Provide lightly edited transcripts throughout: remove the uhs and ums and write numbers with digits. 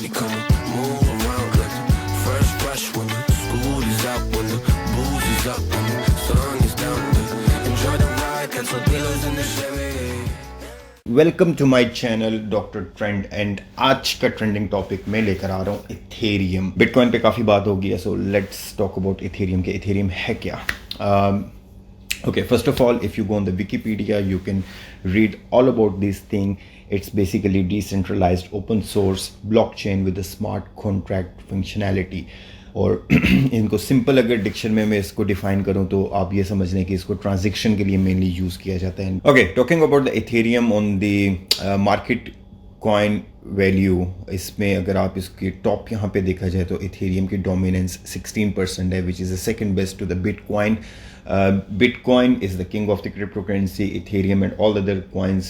money come move around like the first rush when the school is out, when the booze is up, when the sun is down. Enjoy the ride, cancel dealers in the Chevy. Welcome to my channel doctor trend and आज का trending topic मैं लेकर आ रहा हूँ Ethereum. Bitcoin पे काफ़ी बात हो गई है, so let's talk about Ethereum के इथेरियम है क्या। Okay, first of all, if you go on the Wikipedia, you can read all about this thing. It's basically decentralized open source blockchain with a smart contract functionality. और इनको simple अगर Dickson में मैं इसको define करूं तो आप ये समझ लें कि इसको ट्रांजैक्शन के लिए मेनली यूज़ किया जाता है। Okay, talking about the Ethereum on the market coin value, इसमें अगर आप इसके टॉप यहाँ पे देखा जाए तो इथेरियम की डोमिनेंस 16% है, which is the second best to the bitcoin. Bitcoin is the king of the cryptocurrency. Ethereum and all other coins,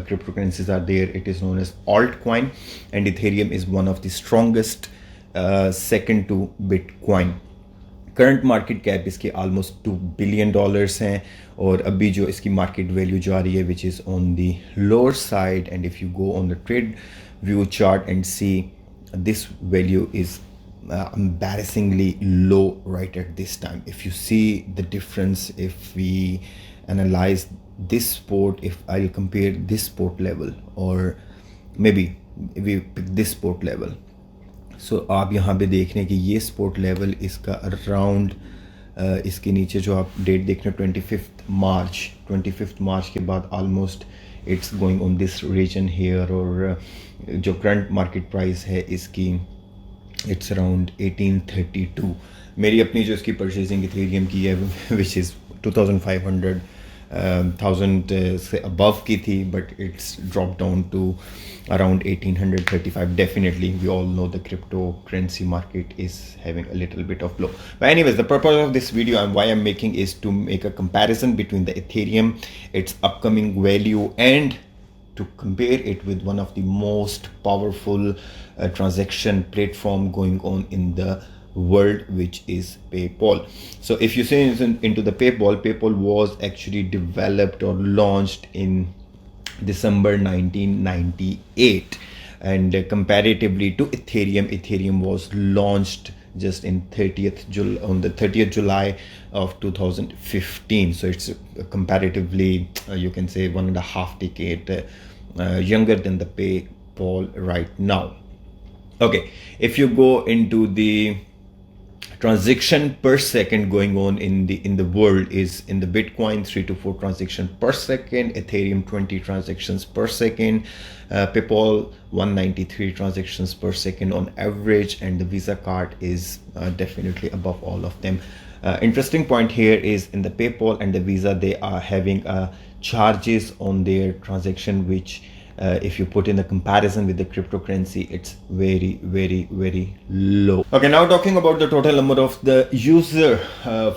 cryptocurrencies are there. It is known as altcoin, and Ethereum is one of the strongest, second to Bitcoin. Current market cap इसके almost $2 billion हैं, और अभी जो इसकी market value जा रही है which is on the lower side. And if you go on the trade view chart and see this value is embarrassingly low right at this time. If you see the difference, if we analyze this sport, if I'll compare this sport level or maybe we pick this sport level, so आप यहाँ पे देख रहे हैं कि ये sport level इसका around इसके नीचे जो आप डेट देख रहे हैं 25 मार्च के बाद almost it's going on this region here. और जो करंट मार्केट प्राइस है इसकी इट्स अराउंड 1832. मेरी अपनी जो इसकी परचेजिंग इथेरियम की है विच इज़ 1000 से अबव की थी, but it's drop down to around 1835. Definitely we all know the cryptocurrency market is having a little bit of blow. But anyways, the purpose of this video and why I'm making is to make a comparison between the Ethereum, its upcoming value, and to compare it with one of the most powerful transaction platform going on in the world, which is PayPal. So if you say into the PayPal was actually developed or launched in December 1998, and comparatively to Ethereum was launched just in on the 30th July of 2015. So it's comparatively you can say 1.5 decade younger than the PayPal right now. Okay, if you go into the transaction per second going on in the world is in the Bitcoin 3 to 4 transactions per second, Ethereum 20 transactions per second, PayPal 193 transactions per second on average, and the Visa card is definitely above all of them. Interesting point here is in the PayPal and the Visa, they are having charges on their transaction which if you put in the comparison with the cryptocurrency, it's very low. Okay, now talking about the total number of the user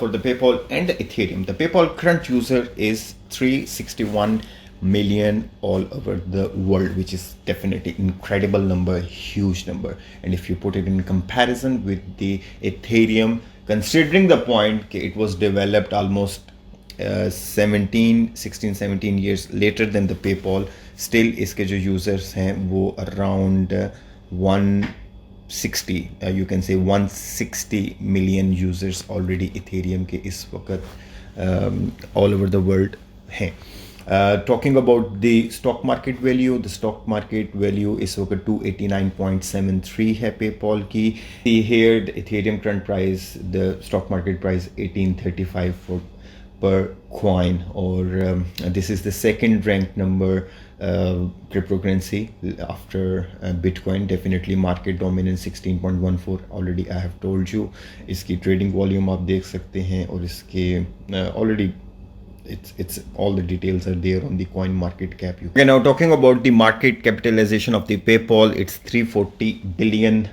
for the PayPal and the Ethereum. The PayPal current user is 361 million all over the world, which is definitely incredible number, huge number. And if you put it in comparison with the Ethereum, considering the point that it was developed almost 16-17 years later than the PayPal, still इसके जो users हैं वो around 160 you can say 160 million users already Ethereum के इस वक्त all over the world हैं. Talking about the stock market value, the stock market value इस वक्त 289.73 है PayPal की. Here the Ethereum current price, the stock market price 1835 per coin, or this is the second ranked number cryptocurrency after Bitcoin. Definitely market dominance 16.14 already I have told you. इसकी trading volume आप देख सकते हैं, और इसके already it's all the details are there on the coin market cap. Okay, now talking about the market capitalization of the PayPal, it's 340 billion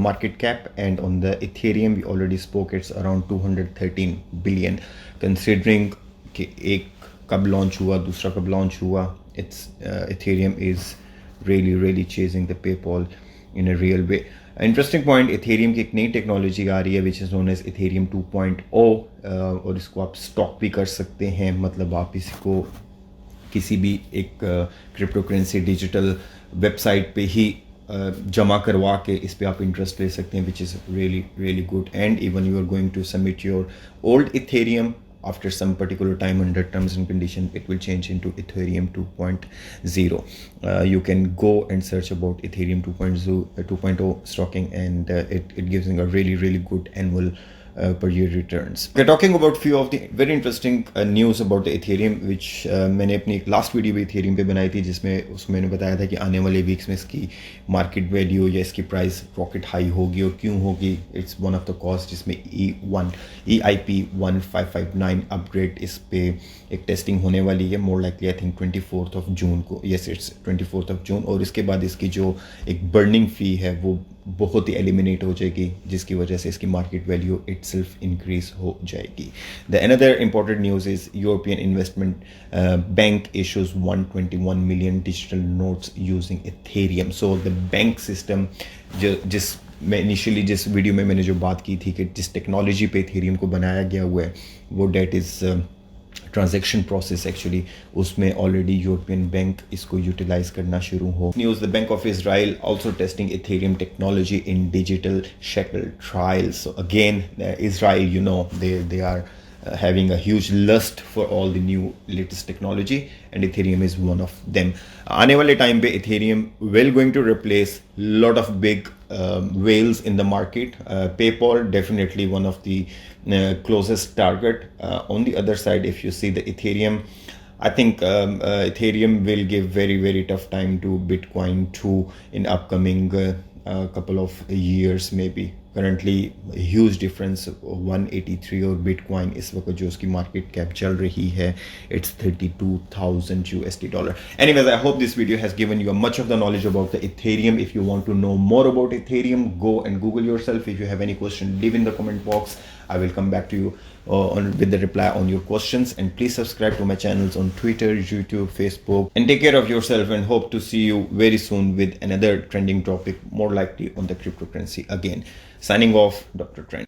market cap, and on the Ethereum we already spoke, it's around 213 billion. Considering कि एक कब launch हुआ दूसरा कब launch हुआ, it's Ethereum is really chasing the PayPal in a real way. Interesting point, Ethereum की एक नई टेक्नोलॉजी आ रही है which is known as Ethereum 2.0, और इसको आप स्टॉक भी कर सकते हैं. मतलब आप इसको किसी भी एक क्रिप्टो करेंसी डिजिटल वेबसाइट पे ही जमा करवा के इस पे आप इंटरेस्ट ले सकते हैं, which is really really good. And even you are going to submit your old Ethereum. After some particular time, under terms and condition, it will change into Ethereum 2.0. You can go and search about Ethereum 2.0 stocking, and it gives a really really good annual per year returns. We're talking about few of the very interesting news about the Ethereum, which मैंने अपनी एक last video भी Ethereum पे बनाई थी, जिसमें उसमें मैंने बताया था कि आने वाले वीक्स में इसकी मार्केट वैल्यू या इसकी प्राइस रॉकेट हाई होगी. और क्यों होगी? It's one of the cause जिसमें EIP 1559 अपग्रेड इस पे एक टेस्टिंग होने वाली है. मोर लाइकली आई थिंक 24 जून को. यस, इट्स 24 जून. और इसके बाद इसकी जो एक बर्निंग फी है वो बहुत ही एलिमिनेट हो जाएगी, जिसकी वजह से इसकी मार्केट वैल्यू इटसेल्फ इंक्रीज हो जाएगी. The another important news is European investment bank issues 121 million digital notes using Ethereum. So the bank system जिस वीडियो में मैंने जो बात की थी कि जिस टेक्नोलॉजी पे एथेरियम को बनाया गया हुआ है, वो that is transaction process actually, उसमें ऑलरेडी यूरोपियन बैंक इसको यूटिलाइज करना शुरू हो. News, the bank of Israel also testing Ethereum technology in digital shackle trials. So again, Israel, you know, they are having a huge lust for all the new latest technology, and Ethereum is one of them. आने वाले time पे Ethereum will going to replace lot of big whales in the market. PayPal definitely one of the closest target. On the other side, if you see the Ethereum, I think Ethereum will give very very tough time to Bitcoin too in upcoming couple of years maybe. Currently huge difference 183 और Bitcoin इस वक्त जो उसकी market cap चल रही है, it's $32,000 USD. Anyways, I hope this video has given you much of the knowledge about the Ethereum. If you want to know more about Ethereum, go and Google yourself. If you have any question, leave in the comment box. I will come back to you with the reply on your questions. And please subscribe to my channels on Twitter, YouTube, Facebook. And take care of yourself, and hope to see you very soon with another trending topic, more likely on the cryptocurrency again. Signing off, Dr. Trent.